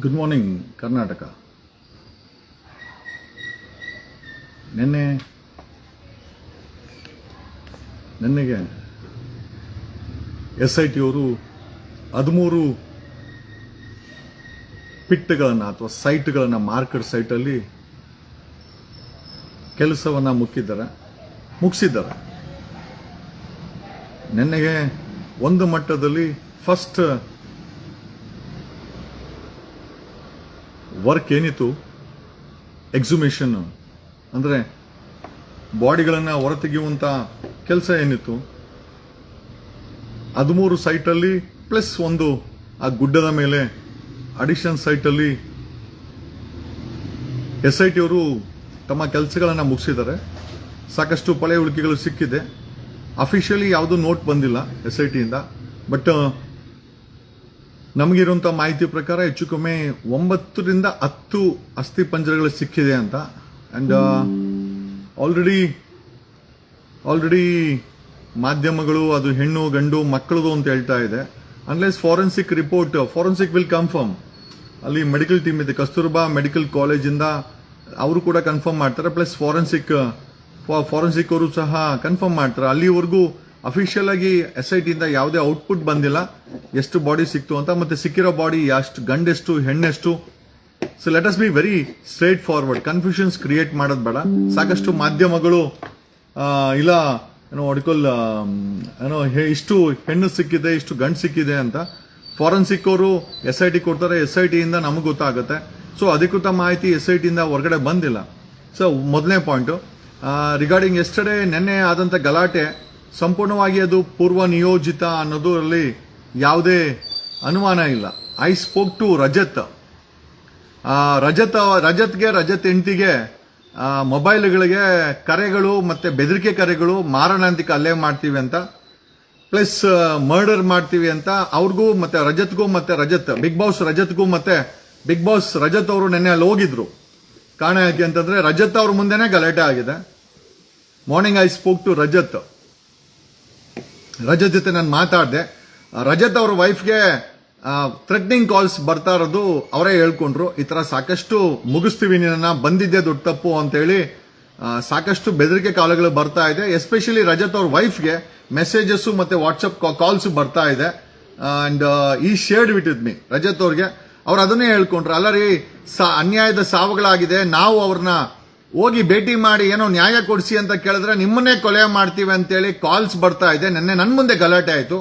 Good morning Karnataka. ನೆನ್ನೆಗೆ SIT ಅವರು 13 ಪಿಟ್ಗಳನ್ನು ಅಥವಾ ಸೈಟ್ಗಳನ್ನು ಮಾರ್ಕೆಟ್ ಸೈಟಲ್ಲಿ ಕೆಲಸವನ್ನು ಮುಗಿಸಿದ್ದಾರೆ. ನೆನ್ನೆಗೆ ಒಂದು ಮಟ್ಟದಲ್ಲಿ ಫಸ್ಟ್ ವರ್ಕ್ ಏನಿತ್ತು, ಎಕ್ಸುಮೇಷನ್ ಅಂದರೆ ಬಾಡಿಗಳನ್ನು ಹೊರತೆಗೆಯುವಂಥ ಕೆಲಸ ಏನಿತ್ತು, 13 ಸೈಟಲ್ಲಿ ಪ್ಲಸ್ ಒಂದು ಆ ಗುಡ್ಡದ ಮೇಲೆ ಅಡಿಷನ್ ಸೈಟಲ್ಲಿ SIT ಅವರು ತಮ್ಮ ಕೆಲಸಗಳನ್ನು ಮುಗಿಸಿದ್ದಾರೆ. ಸಾಕಷ್ಟು ಪಳೆ ಉಳಿಕೆಗಳು ಸಿಕ್ಕಿದೆ. ಅಫಿಷಿಯಲಿ ಯಾವುದೂ ನೋಟ್ ಬಂದಿಲ್ಲ SIT ಇಂದ. ಬಟ್ ನಮಗಿರುವಂಥ ಮಾಹಿತಿ ಪ್ರಕಾರ ಹೆಚ್ಚು ಕಮ್ಮಿ 9 ರಿಂದ 10 ಅಸ್ಥಿ ಪಂಜರಗಳು ಸಿಕ್ಕಿದೆ ಅಂತ. ಅಂಡ್ ಆಲ್ರೆಡಿ ಮಾಧ್ಯಮಗಳು ಅದು ಹೆಣ್ಣು ಗಂಡು ಮಕ್ಕಳದು ಅಂತ ಹೇಳ್ತಾ ಇದೆ. Unless forensic report, forensic will confirm. ಅಲ್ಲಿ ಮೆಡಿಕಲ್ ಟೀಮ್ ಇದೆ, ಕಸ್ತೂರ್ಬಾ ಮೆಡಿಕಲ್ ಕಾಲೇಜಿಂದ ಅವರು ಕೂಡ ಕನ್ಫರ್ಮ್ ಮಾಡ್ತಾರೆ. ಪ್ಲಸ್ ಫಾರೆನ್ಸಿಕ್ ಅವರು ಸಹ ಕನ್ಫರ್ಮ್ ಮಾಡ್ತಾರೆ. ಅಲ್ಲಿವರೆಗೂ ಅಫಿಷಿಯಲ್ ಆಗಿ SIT ಇಂದ ಯಾವುದೇ ಔಟ್ಪುಟ್ ಬಂದಿಲ್ಲ ಎಷ್ಟು ಬಾಡಿ ಸಿಕ್ತು ಅಂತ, ಮತ್ತೆ ಸಿಕ್ಕಿರೋ ಬಾಡಿ ಎಷ್ಟು, ಗಂಡೆಷ್ಟು ಹೆಣ್ಣೆಷ್ಟು. So let us be very straightforward. Confusions create ಮಾಡೋದು ಬೇಡ. ಸಾಕಷ್ಟು ಮಾಧ್ಯಮಗಳು ಇಲ್ಲ ಇಷ್ಟು ಹೆಣ್ಣು ಸಿಕ್ಕಿದೆ, ಇಷ್ಟು ಗಂಡು ಸಿಕ್ಕಿದೆ ಅಂತ. ಫಾರೆನ್ಸಿಕ್ ಅವರು SIT ಕೊಡ್ತಾರೆ, SIT ಇಂದ ನಮಗೆ ಗೊತ್ತಾಗುತ್ತೆ. ಸೊ ಅಧಿಕೃತ ಮಾಹಿತಿ SIT ಇಂದ ಹೊರಗಡೆ ಬಂದಿಲ್ಲ. ಸೊ ಮೊದಲನೇ ಪಾಯಿಂಟು ರಿಗಾರ್ಡಿಂಗ್ ಎಸ್ಟರ್ಡೇ, ನೆನ್ನೆ ಆದಂಥ ಗಲಾಟೆ ಸಂಪೂರ್ಣವಾಗಿ ಅದು ಪೂರ್ವ ನಿಯೋಜಿತ ಅನ್ನೋದರಲ್ಲಿ ಯಾವುದೇ ಅನುಮಾನ ಇಲ್ಲ. ಐ ಸ್ಪೋಕ್ ಟು ರಜತ್ ಹೆಂಡತಿಗೆ ಮೊಬೈಲ್ಗಳಿಗೆ ಕರೆಗಳು ಮತ್ತೆ ಬೆದರಿಕೆ ಕರೆಗಳು, ಮಾರಣಾಂತಿಕ ಹಲ್ಲೆ ಮಾಡ್ತೀವಿ ಅಂತ, ಪ್ಲಸ್ ಮರ್ಡರ್ ಮಾಡ್ತೀವಿ ಅಂತ ಅವ್ರಿಗೂ ಮತ್ತೆ ರಜತ್ಗೂ ಮತ್ತೆ ಬಿಗ್ ಬಾಸ್ ರಜತ್ ಅವರು ನೆನ್ನೆ ಅಲ್ಲಿ ಹೋಗಿದ್ರು. ಕಾರಣ ಯಾಕೆ ಅಂತಂದ್ರೆ ರಜತ್ ಅವ್ರ ಮುಂದೆನೆ ಗಲಾಟೆ ಆಗಿದೆ. Morning I spoke to Rajat ಜೊತೆ ನಾನು ಮಾತಾಡಿದೆ. ರಜತ್ ಅವ್ರ ವೈಫ್ಗೆ ಥ್ರೆಟ್ನಿಂಗ್ ಕಾಲ್ಸ್ ಬರ್ತಾ ಇರೋದು ಅವರೇ ಹೇಳ್ಕೊಂಡ್ರು. ಈ ತರ ಸಾಕಷ್ಟು ಮುಗಿಸ್ತೀವಿ ನಿನ್ನ, ಬಂದಿದ್ದೆ ದೊಡ್ಡ ತಪ್ಪು ಅಂತ ಹೇಳಿ ಸಾಕಷ್ಟು ಬೆದರಿಕೆ ಕಾಲಗಳು ಬರ್ತಾ ಇದೆ. ಎಸ್ಪೆಷಲಿ ರಜತ್ ಅವ್ರ ವೈಫ್ಗೆ ಮೆಸೇಜಸ್ ಮತ್ತೆ ವಾಟ್ಸಪ್ ಕಾಲ್ಸ್ ಬರ್ತಾ ಇದೆ. ಅಂಡ್ ಈ ಶೇರ್ಡ್ ವಿತ್ ಮೀ ರಜತ್ ಅವ್ರಿಗೆ. ಅವ್ರು ಅದನ್ನೇ ಹೇಳ್ಕೊಂಡ್ರು, ಅಲ್ಲ ರೀ ಅನ್ಯಾಯದ ಸಾವುಗಳಾಗಿದೆ, ನಾವು ಅವ್ರನ್ನ ಹೋಗಿ ಭೇಟಿ ಮಾಡಿ ಏನೋ ನ್ಯಾಯ ಕೊಡಿಸಿ ಅಂತ ಕೇಳಿದ್ರೆ ನಿಮ್ಮನ್ನೇ ಕೊಲೆ ಮಾಡ್ತೀವಿ ಅಂತೇಳಿ ಕಾಲ್ಸ್ ಬರ್ತಾ ಇದೆ. ನೆನ್ನೆ ನನ್ನ ಮುಂದೆ ಗಲಾಟೆ ಆಯಿತು.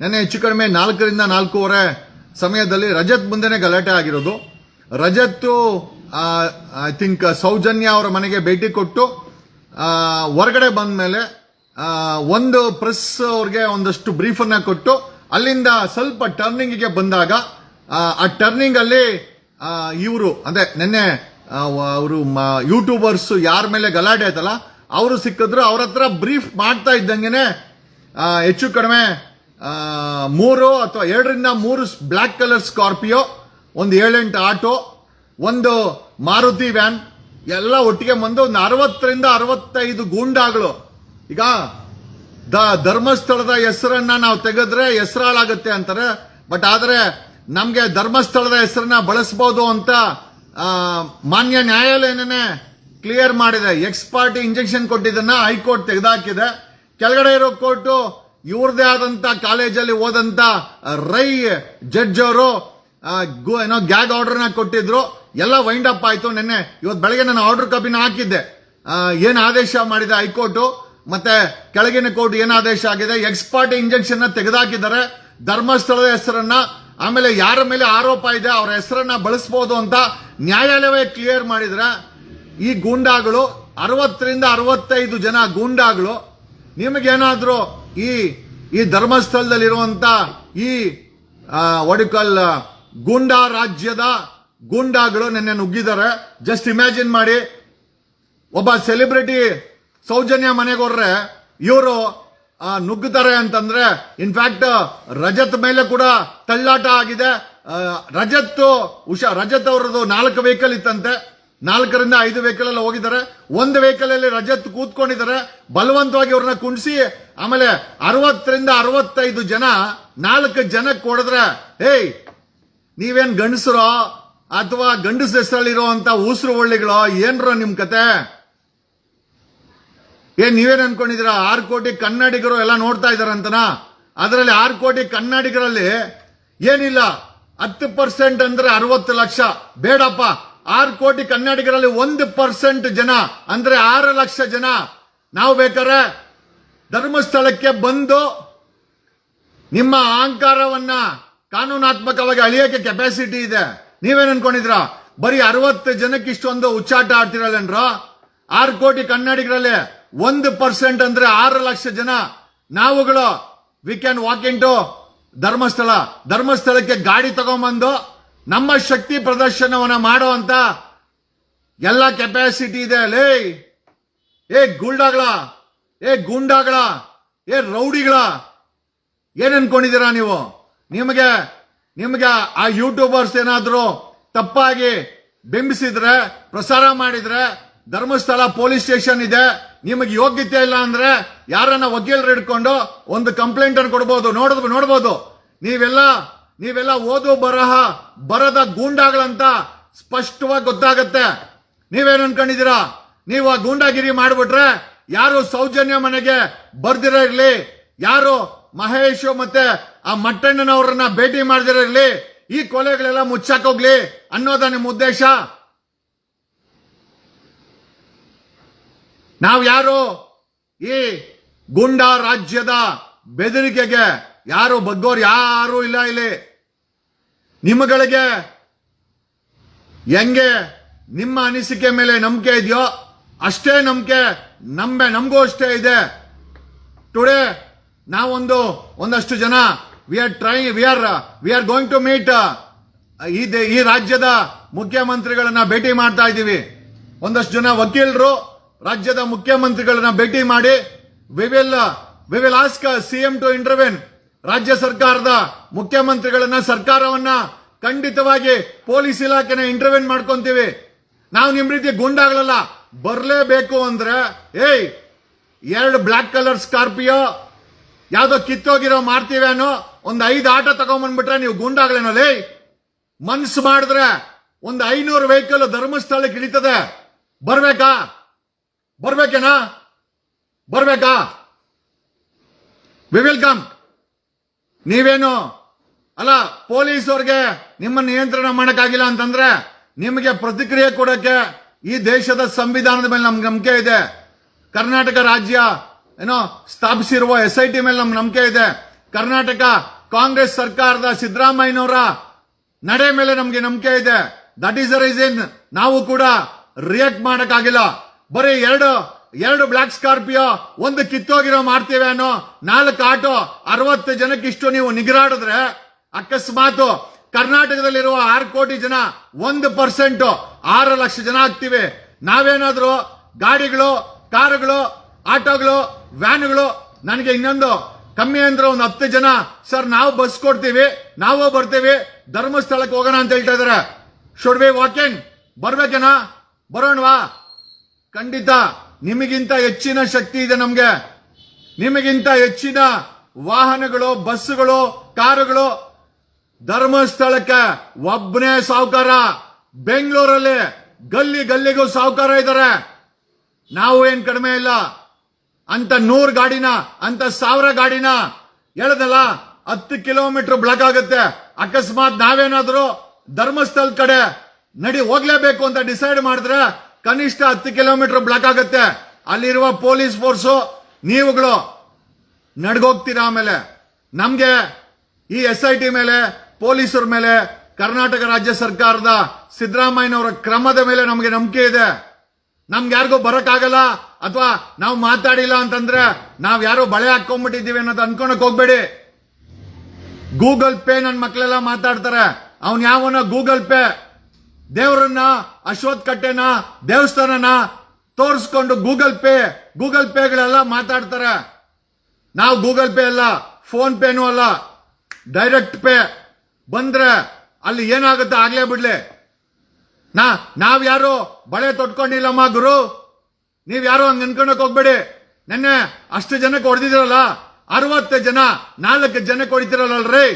ನೆನ್ನೆ ಹೆಚ್ಚು ಕಡಿಮೆ 4 ರಿಂದ 4:15 ಸಮಯದಲ್ಲಿ ರಜತ್ ಮುಂದೆನೆ ಗಲಾಟೆ ಆಗಿರೋದು. ರಜತ್ ಐ ಥಿಂಕ್ ಸೌಜನ್ಯ ಅವರ ಮನೆಗೆ ಭೇಟಿ ಕೊಟ್ಟು ಹೊರಗಡೆ ಬಂದ ಮೇಲೆ ಒಂದು ಪ್ರೆಸ್ ಅವ್ರಿಗೆ ಒಂದಷ್ಟು ಬ್ರೀಫ್ ಅನ್ನ ಕೊಟ್ಟು ಅಲ್ಲಿಂದ ಸ್ವಲ್ಪ ಟರ್ನಿಂಗ್ಗೆ ಬಂದಾಗ ಆ ಟರ್ನಿಂಗ್ ಅಲ್ಲಿ ಇವರು ಅಂದ್ರೆ ನೆನ್ನೆ ಅವರು ಯೂಟ್ಯೂಬರ್ಸ್ ಯಾರ ಮೇಲೆ ಗಲಾಟೆ ಆಯ್ತಲ್ಲ ಅವರು ಸಿಕ್ಕಿದ್ರು. ಅವ್ರ ಹತ್ರ ಬ್ರೀಫ್ ಮಾಡ್ತಾ ಇದ್ದಂಗೆನೆ ಹೆಚ್ಚು ಕಡಿಮೆ 2 ಅಥವಾ 2 ರಿಂದ 3 ಬ್ಲಾಕ್ ಕಲರ್ ಸ್ಕಾರ್ಪಿಯೋ, ಒಂದು 7-8 ಆಟೋ, ಒಂದು ಮಾರುತಿ ವ್ಯಾನ್ ಎಲ್ಲ ಒಟ್ಟಿಗೆ ಬಂದು ಒಂದು 60 ರಿಂದ 65 ಗೂಂಡಾಗಳು. ಈಗ ಧರ್ಮಸ್ಥಳದ ಹೆಸರನ್ನ ನಾವು ತೆಗೆದ್ರೆ ಹೆಸರಾಳಾಗುತ್ತೆ ಅಂತಾರೆ. ಬಟ್ ಆದ್ರೆ ನಮ್ಗೆ ಧರ್ಮಸ್ಥಳದ ಹೆಸರನ್ನ ಬಳಸಬಹುದು ಅಂತ ಮಾನ್ಯ ನ್ಯಾಯಾಲಯನೇ ಕ್ಲಿಯರ್ ಮಾಡಿದೆ. ಎಕ್ಸ್ ಪಾರ್ಟಿ ಇಂಜೆಕ್ಷನ್ ಕೊಟ್ಟಿದ್ದನ್ನ ಹೈಕೋರ್ಟ್ ತೆಗೆದುಹಾಕಿದೆ. ಕೆಳಗಡೆ ಇರೋ ಕೋರ್ಟು ಇವ್ರದೇ ಆದಂತ ಕಾಲೇಜಲ್ಲಿ ಓದಂತ ರೈ ಜಡ್ಜ್ ಅವರು ಏನೋ ಗ್ಯಾಗ್ ಆರ್ಡರ್ನ ಕೊಟ್ಟಿದ್ರು. ಎಲ್ಲ ವೈಂಡ್ ಅಪ್ ಆಯ್ತು. ಇವತ್ತು ಬೆಳಗ್ಗೆ ನಾನು ಆರ್ಡರ್ ಕಾಪಿನ ಹಾಕಿದ್ದೆ. ಏನ್ ಆದೇಶ ಮಾಡಿದೆ ಹೈಕೋರ್ಟ್ ಮತ್ತೆ ಕೆಳಗಿನ ಕೋರ್ಟ್ ಏನ್ ಆದೇಶ ಆಗಿದೆ, ಎಕ್ಸ್ ಪಾರ್ಟಿ ಇಂಜೆಕ್ಷನ್ ತೆಗೆದುಹಾಕಿದ್ದಾರೆ. ಧರ್ಮಸ್ಥಳದ ಹೆಸರನ್ನ, ಆಮೇಲೆ ಯಾರ ಮೇಲೆ ಆರೋಪ ಇದೆ ಅವರ ಹೆಸರನ್ನ ಬಳಸಬಹುದು ಅಂತ ನ್ಯಾಯಾಲಯವೇ ಕ್ಲಿಯರ್ ಮಾಡಿದ್ರೆ, ಈ ಗೂಂಡಾಗಳು 60 ರಿಂದ 65 ಜನ ಗೂಂಡಾಗಳು ನಿಮಗೇನಾದ್ರೂ ಈ ಧರ್ಮಸ್ಥಳದಲ್ಲಿರುವಂತ ಈ ವಡಿಕಲ್ ಗೂಂಡಾ ರಾಜ್ಯದ ಗೂಂಡಾಗಳು ನೆನ್ನೆ ನುಗ್ಗಿದ್ದಾರೆ. ಜಸ್ಟ್ ಇಮ್ಯಾಜಿನ್ ಮಾಡಿ, ಒಬ್ಬ ಸೆಲೆಬ್ರಿಟಿ ಸೌಜನ್ಯ ಮನೆಗೆ ಹೋದ್ರೆ ಇವರು ನುಗ್ಗುತ್ತಾರೆ ಅಂತಂದ್ರೆ, ಇನ್ಫ್ಯಾಕ್ಟ್ ರಜತ್ ಮೇಲೆ ಕೂಡ ತಳ್ಳಾಟ ಆಗಿದೆ. ರಜತ್ ಅವರದು 4 ವೆಹಿಕಲ್ ಇತ್ತಂತೆ. 4 ರಿಂದ 5 ವೆಹಿಕಲ್ ಎಲ್ಲ ಹೋಗಿದ್ದಾರೆ. ಒಂದು ವೆಹಿಕಲ್ ಅಲ್ಲಿ ರಜತ್ ಕೂತ್ಕೊಂಡಿದ್ದಾರೆ. ಬಲವಂತವಾಗಿ ಅವ್ರನ್ನ ಕುಣಿಸಿ ಆಮೇಲೆ 60 ರಿಂದ 65 ಜನ 4 ಜನಕ್ಕೆ ಹೊಡೆದ್ರೆ, ಹೇಯ್ ನೀವೇನ್ ಗಂಡಸರೋ ಅಥವಾ ಗಂಡಸ ಹೆಸರಲ್ಲಿರುವಂತ ಉಸಿರು ಒಳ್ಳಿಗಳು ಏನ್ರ ನಿಮ್ ಕತೆ? ನೀವೇನ್ ಅನ್ಕೊಂಡಿದ್ದೀರಾ 6 ಕೋಟಿ ಕನ್ನಡಿಗರು ಎಲ್ಲ ನೋಡ್ತಾ ಇದಾರಂತನಾ? ಅದರಲ್ಲಿ 6 ಕೋಟಿ ಕನ್ನಡಿಗರಲ್ಲಿ ಏನಿಲ್ಲ 10% ಅಂದ್ರೆ 60 ಲಕ್ಷ. ಬೇಡಪ್ಪ, 6 ಕೋಟಿ ಕನ್ನಡಿಗರಲ್ಲಿ 1% ಜನ ಅಂದ್ರೆ 6 ಲಕ್ಷ ಜನ ನಾವು ಬೇಕಾದ್ರೆ ಧರ್ಮಸ್ಥಳಕ್ಕೆ ಬಂದು ನಿಮ್ಮ ಅಹಂಕಾರವನ್ನ ಕಾನೂನಾತ್ಮಕವಾಗಿ ಅಳಿಯಕ್ಕೆ ಕೆಪಾಸಿಟಿ ಇದೆ. ನೀವೇನ್ ಅನ್ಕೊಂಡಿದ್ರ? ಬರೀ 60 ಜನಕ್ಕೆ ಇಷ್ಟೊಂದು ಉಚ್ಚಾಟ ಆಡ್ತಿರಲ್ಲೇನ್ರ? 6 ಕೋಟಿ ಕನ್ನಡಿಗರಲ್ಲಿ 1% ಅಂದ್ರೆ 6 ಲಕ್ಷ ಜನ ನಾವುಗಳು we can walk into ಧರ್ಮಸ್ಥಳಕ್ಕೆ ಗಾಡಿ ತಗೊಂಬಂದು ನಮ್ಮ ಶಕ್ತಿ ಪ್ರದರ್ಶನವನ್ನ ಮಾಡೋ ಅಂತ ಎಲ್ಲ ಕೆಪಾಸಿಟಿ ಇದೆ. ಗೂಂಡಾಗಳ ರೌಡಿಗಳ ಏನ್ ಅನ್ಕೊಂಡಿದ್ದೀರಾ ನೀವು? ನಿಮಗೆ ಆ ಯೂಟ್ಯೂಬರ್ಸ್ ಏನಾದ್ರು ತಪ್ಪಾಗಿ ಬಿಂಬಿಸಿದ್ರೆ, ಪ್ರಸಾರ ಮಾಡಿದ್ರೆ, ಧರ್ಮಸ್ಥಳ ಪೊಲೀಸ್ ಸ್ಟೇಷನ್ ಇದೆ, ನಿಮಗೆ ಯೋಗ್ಯತೆ ಇಲ್ಲ ಅಂದ್ರೆ ಯಾರನ್ನ ವಕೀಲರು ಹಿಡ್ಕೊಂಡು ಒಂದು ಕಂಪ್ಲೇಂಟ್ ಅನ್ನು ಕೊಡಬಹುದು. ನೋಡಬಹುದು. ನೀವೆಲ್ಲ ಓದು ಬರದ ಗೂಂಡಾಗಳಂತ ಸ್ಪಷ್ಟವಾಗಿ ಗೊತ್ತಾಗತ್ತೆ. ನೀವೇನ್ ಅನ್ಕೊಂಡಿದ್ದೀರಾ? ನೀವು ಆ ಗೂಂಡಾಗಿರಿ ಮಾಡ್ಬಿಟ್ರೆ ಯಾರು ಸೌಜನ್ಯ ಮನೆಗೆ ಬರ್ದಿರ ಇರ್ಲಿ, ಯಾರು ಮಹೇಶ್ ಮತ್ತೆ ಆ ಮಟ್ಟಣ್ಣನವರನ್ನ ಭೇಟಿ ಮಾಡದಿರ ಇರ್ಲಿ, ಈ ಕೊಲೆಗಳೆಲ್ಲ ಮುಚ್ಚಾಕೋಗ್ಲಿ ಅನ್ನೋದ ನಿಮ್ಮ ಉದ್ದೇಶ? ನಾವು ಯಾರು ಈ ಗುಂಡಾ ರಾಜ್ಯದ ಬೆದರಿಕೆಗೆ ಯಾರು ಬಗ್ಗೋರು ಯಾರು ಇಲ್ಲ. ಇಲ್ಲಿ ನಿಮ್ಮಗಳಿಗೆ ಹೆಂಗೆ ನಿಮ್ಮ ಅನಿಸಿಕೆ ಮೇಲೆ ನಂಬಿಕೆ ಇದೆಯೋ ಅಷ್ಟೇ ನಂಬಿಕೆ ನಮಗೂ ಅಷ್ಟೇ ಇದೆ. ಟುಡೇ ಒಂದಷ್ಟು ಜನ we are going to meet ಈ ರಾಜ್ಯದ ಮುಖ್ಯಮಂತ್ರಿಗಳನ್ನ ಭೇಟಿ ಮಾಡ್ತಾ ಇದ್ದೀವಿ. ಒಂದಷ್ಟು ಜನ ವಕೀಲರು ರಾಜ್ಯದ ಮುಖ್ಯಮಂತ್ರಿಗಳನ್ನ ಭೇಟಿ ಮಾಡಿ we will ask CM to intervene. ರಾಜ್ಯ ಸರ್ಕಾರದ ಮುಖ್ಯಮಂತ್ರಿಗಳನ್ನ, ಸರ್ಕಾರವನ್ನ ಖಂಡಿತವಾಗಿ ಪೊಲೀಸ್ ಇಲಾಖೆನ ಇಂಟರ್ವೆನ್ ಮಾಡ್ಕೊಂತೀವಿ. ನಾವು ನಿಮ್ ರೀತಿ ಗುಂಡಾಗಳಲ್ಲ. ಬರ್ಲೇಬೇಕು ಅಂದ್ರೆ 2 ಬ್ಲಾಕ್ ಕಲರ್ ಸ್ಕಾರ್ಪಿಯೋ ಯಾವ್ದೋ ಕಿತ್ತೋಗಿರೋ ಮಾರ್ತೀವಿ ಅನ್ನೋ ಒಂದು 5 ಆಟೋ ತಗೊಂಡ್ಬಂದ್ಬಿಟ್ರೆ ನೀವು ಗುಂಡಾಗಳೇನೋ? ಮನ್ಸು ಮಾಡಿದ್ರೆ ಒಂದು 500 ವೆಹಿಕಲ್ ಧರ್ಮಸ್ಥಳಕ್ಕೆ ಇಳಿತದೆ. ಬರ್ಬೇಕೇನಾ? We will come. ನೀವೇನು ಅಲ್ಲ, ಪೊಲೀಸವ್ರಿಗೆ ನಿಮ್ಮನ್ನ ನಿಯಂತ್ರಣ ಮಾಡಕ್ಕಾಗಿಲ್ಲ ಅಂತಂದ್ರೆ ನಿಮಗೆ ಪ್ರತಿಕ್ರಿಯೆ ಕೊಡಕ್ಕೆ ಈ ದೇಶದ ಸಂವಿಧಾನದ ಮೇಲೆ ನಮ್ಗೆ ನಂಬಿಕೆ ಇದೆ. ಕರ್ನಾಟಕ ರಾಜ್ಯ ಸ್ಥಾಪಿಸಿರುವ SIT ಮೇಲೆ ನಮ್ಗೆ ನಂಬಿಕೆ ಇದೆ. ಕರ್ನಾಟಕ ಕಾಂಗ್ರೆಸ್ ಸರ್ಕಾರದ ಸಿದ್ದರಾಮಯ್ಯನವರ ನಡೆ ಮೇಲೆ ನಮ್ಗೆ ನಂಬಿಕೆ ಇದೆ. ದಟ್ ಈಸ್ ದ ರೀಸನ್ ನಾವು ಕೂಡ ರಿಯಾಕ್ಟ್ ಮಾಡಕ್ಕಾಗಿಲ್ಲ. ಬರೀ 2 ಬ್ಲಾಕ್ ಸ್ಕಾರ್ಪಿಯೋ, ಒಂದು ಕಿತ್ತೋಗಿರೋ ಮಾಡ್ತೀವಿ ಅನ್ನೋ 4 ಆಟೋ 60 ಜನಕ್ಕಿಷ್ಟು ನೀವು ನಿಗರಾಡಿದ್ರೆ ಅಕಸ್ಮಾತ್ ಕರ್ನಾಟಕದಲ್ಲಿರುವ 6 ಕೋಟಿ ಜನ 1% 6 ಲಕ್ಷ ಜನ ಆಗ್ತೀವಿ. ನಾವೇನಾದ್ರೂ ಗಾಡಿಗಳು, ಕಾರುಗಳು, ಆಟೋಗಳು, ವ್ಯಾನ್ಗಳು, ನನಗೆ ಇನ್ನೊಂದು ಕಮ್ಮಿ ಅಂದ್ರೆ ಒಂದು 10 ಜನ ಸರ್ ನಾವು ಬಸ್ ಕೊಡ್ತೀವಿ, ನಾವು ಬರ್ತೀವಿ, ಧರ್ಮಸ್ಥಳಕ್ಕೆ ಹೋಗೋಣ ಅಂತ ಹೇಳ್ತಾ ಇದಾರೆ. Should we walk in? ಬರ್ಬೇಕೇನಾ? ಬರೋಣವಾ? ಖಂಡಿತ. ನಿಮಗಿಂತ ಹೆಚ್ಚಿನ ಶಕ್ತಿ ಇದೆ ನಮ್ಗೆ. ನಿಮಗಿಂತ ಹೆಚ್ಚಿನ ವಾಹನಗಳು, ಬಸ್ಸುಗಳು, ಕಾರುಗಳು. ಧರ್ಮಸ್ಥಳಕ್ಕೆ ಒಬ್ಬನೇ ಸಾಹುಕಾರ. ಬೆಂಗಳೂರಲ್ಲಿ ಗಲ್ಲಿಗೂ ಸಾಹುಕಾರ ಇದ್ದಾರೆ. ನಾವು ಏನ್ ಕಡಿಮೆ ಇಲ್ಲ. ಅಂತ 100 ಗಾಡಿನ, ಅಂತ 1000 ಗಾಡಿನ ಹೇಳದಲ್ಲ, 10 ಕಿಲೋಮೀಟರ್ ಬ್ಲಾಕ್ ಆಗುತ್ತೆ. ಅಕಸ್ಮಾತ್ ನಾವೇನಾದ್ರೂ ಧರ್ಮಸ್ಥಳ ಕಡೆ ಹೋಗ್ಲೇಬೇಕು ಅಂತ ಡಿಸೈಡ್ ಮಾಡಿದ್ರೆ ಕನಿಷ್ಠ 10 ಕಿಲೋಮೀಟರ್ ಬ್ಲಾಕ್ ಆಗುತ್ತೆ. ಅಲ್ಲಿರುವ ಪೊಲೀಸ್ ಫೋರ್ಸು, ನೀವುಗಳು ನಡ್ಗೋಗ್ತೀರಾ. ಆಮೇಲೆ ನಮ್ಗೆ ಈ SIT ಮೇಲೆ, ಪೊಲೀಸರ ಮೇಲೆ, ಕರ್ನಾಟಕ ರಾಜ್ಯ ಸರ್ಕಾರದ ಸಿದ್ದರಾಮಯ್ಯನವರ ಕ್ರಮದ ಮೇಲೆ ನಮಗೆ ನಂಬಿಕೆ ಇದೆ. ನಮ್ಗೆ ಯಾರಿಗೂ ಬರಕ್ಕಾಗಲ್ಲ ಅಥವಾ ನಾವು ಮಾತಾಡಿಲ್ಲ ಅಂತಂದ್ರೆ ನಾವ್ ಯಾರೋ ಬಳೆ ಹಾಕೊಂಡ್ಬಿಟ್ಟಿದ್ದೀವಿ ಅನ್ನೋದು ಅನ್ಕೊಳಕ್ ಹೋಗ್ಬೇಡಿ. ಗೂಗಲ್ ಪೇ ನನ್ನ ಮಕ್ಕಳೆಲ್ಲ ಮಾತಾಡ್ತಾರೆ. ಅವನ್ ಯಾವನ ಗೂಗಲ್ ಪೇ ದೇವರನ್ನ, ಅಶ್ವತ್ಥ ಕಟ್ಟೆನ, ದೇವಸ್ಥಾನನ ತೋರಿಸ್ಕೊಂಡು ಗೂಗಲ್ ಪೇಗಳೆಲ್ಲ ಮಾತಾಡ್ತಾರೆ. ನಾವು ಗೂಗಲ್ ಪೇ ಅಲ್ಲ, ಫೋನ್ ಪೇನೂ ಅಲ್ಲ, ಡೈರೆಕ್ಟ್ ಪೇ. ಬಂದ್ರೆ ಅಲ್ಲಿ ಏನಾಗುತ್ತೆ ಆಗ್ಲೇ ಬಿಡ್ಲಿ. ನಾವ್ಯಾರು ಬಳೆ ತೊಟ್ಕೊಂಡಿಲ್ಲಮ್ಮ ಗುರು. ನೀವ್ಯಾರು ಹಂಗ ಅನ್ಕೊಳಕ್ ಹೋಗ್ಬೇಡಿ. ನೆನ್ನೆ ಅಷ್ಟು ಜನಕ್ಕೆ ಹೊಡೆದಿದ್ರಲ್ಲ, 60 ಜನ 4 ಜನಕ್ಕೆ ಹೊಡಿತಿರಲ್ರಿ.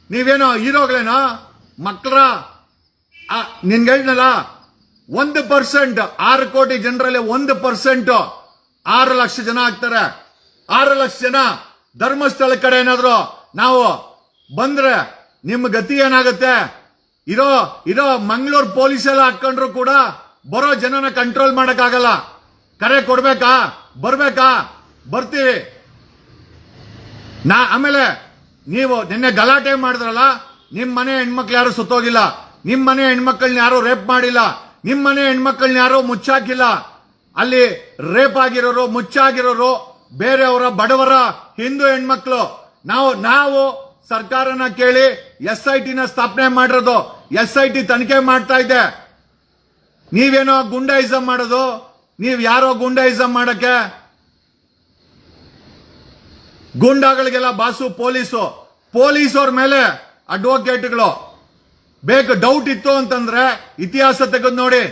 ನೀವೇನೋ ಹೀರೋಗಳೇನೋ? ಮಕ್ಕಳ ನಿನ್ಗೆ ಹೇಳಿದ್ನಲ್ಲ 1%, 6 ಕೋಟಿ ಜನರಲ್ಲಿ 1%, 6 ಲಕ್ಷ ಜನ ಆಗ್ತಾರೆ. 6 ಲಕ್ಷ ಜನ ಧರ್ಮಸ್ಥಳ ಕಡೆ ಏನಾದ್ರು ನಾವು ಬಂದ್ರೆ ನಿಮ್ಮ ಗತಿ ಏನಾಗುತ್ತೆ? ಇರೋ ಮಂಗಳೂರು ಪೊಲೀಸ್ ಎಲ್ಲ ಹಾಕೊಂಡ್ರು ಕೂಡ ಬರೋ ಜನನ ಕಂಟ್ರೋಲ್ ಮಾಡಕ್ಕಾಗಲ್ಲ. ಕರೆ ಕೊಡ್ಬೇಕಾ? ಬರ್ಬೇಕಾ? ಬರ್ತೀವಿ. ಆಮೇಲೆ ನೀವು ನಿನ್ನೆ ಗಲಾಟೆ ಮಾಡಿದ್ರಲ್ಲ, ನಿಮ್ ಮನೆ ಹೆಣ್ಮಕ್ಳು ಯಾರು ಸುತ್ತೋಗಿಲ್ಲ, ನಿಮ್ ಮನೆ ಹೆಣ್ಮಕ್ಳನ್ನ ಯಾರು ರೇಪ್ ಮಾಡಿಲ್ಲ, ನಿಮ್ ಮನೆ ಹೆಣ್ಮಕ್ಳನ್ನ ಯಾರು ಮುಚ್ಚಾಕಿಲ್ಲ. ಅಲ್ಲಿ ರೇಪ್ ಆಗಿರೋರು, ಮುಚ್ಚಾಗಿರೋರು ಬೇರೆಯವರ ಬಡವರ ಹಿಂದೂ ಹೆಣ್ಮಕ್ಳು. ನಾವು ಸರ್ಕಾರನ ಕೇಳಿ SIT ನ ಸ್ಥಾಪನೆ ಮಾಡಿರೋದು. SIT ತನಿಖೆ ಮಾಡ್ತಾ ಇದೆ. ನೀವೇನೋ ಗುಂಡಾಯಿಸಂ ಮಾಡೋದು, ನೀವ್ ಯಾರೋ ಗುಂಡಾಯಿಸಂ ಮಾಡಕ್ಕೆ? ಗುಂಡಾಗಳಿಗೆಲ್ಲ ಬಾಸು ಪೊಲೀಸವ್ರ ಮೇಲೆ ಅಡ್ವೊಕೇಟ್ಗಳು. ಬೇಕು ಡೌಟ್ ಇತ್ತು ಅಂತಂದ್ರೆ ಇತಿಹಾಸ ತೆಗೆದು ನೋಡಿ.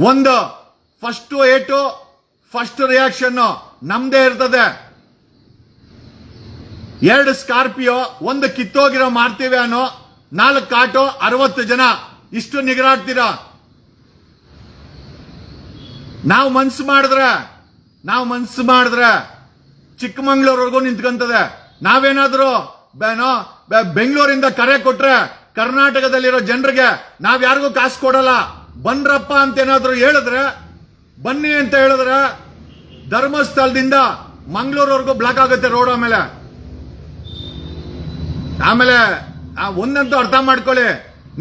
ಒಂದು ಫಸ್ಟ್ ರಿಯಾಕ್ಷನ್ ನಮ್ದೇ ಇರ್ತದೆ. 2 ಸ್ಕಾರ್ಪಿಯೋ, 1 ಕಿತ್ತೋಗಿರೋ ಮಾರ್ತೀವಿ ಅನ್ನೋ, 4 ಆಟೋ, 60 ಜನ, ಇಷ್ಟು ನಿಗರಾಡ್ತೀರಾ? ನಾವು ಮನ್ಸು ಮಾಡಿದ್ರೆ ಚಿಕ್ಕಮಂಗ್ಳೂರ್ವರೆಗೂ ನಿಂತ್ಕೊಂತದೆ. ನಾವೇನಾದ್ರೂ ಬೆಂಗಳೂರಿಂದ ಕರೆ ಕೊಟ್ರೆ ಕರ್ನಾಟಕದಲ್ಲಿರೋ ಜನರಿಗೆ ನಾವ್ ಯಾರಿಗೂ ಕಾಸು ಕೊಡಲ್ಲ. ಬನ್ರಪ್ಪ ಅಂತ ಏನಾದ್ರು ಹೇಳಿದ್ರೆ, ಬನ್ನಿ ಅಂತ ಹೇಳಿದ್ರೆ ಧರ್ಮಸ್ಥಳದಿಂದ ಮಂಗಳೂರ್ವರೆಗೂ ಬ್ಲಾಕ್ ಆಗುತ್ತೆ ರೋಡ್. ಆಮೇಲೆ ಒಂದಂತೂ ಅರ್ಥ ಮಾಡ್ಕೊಳ್ಳಿ,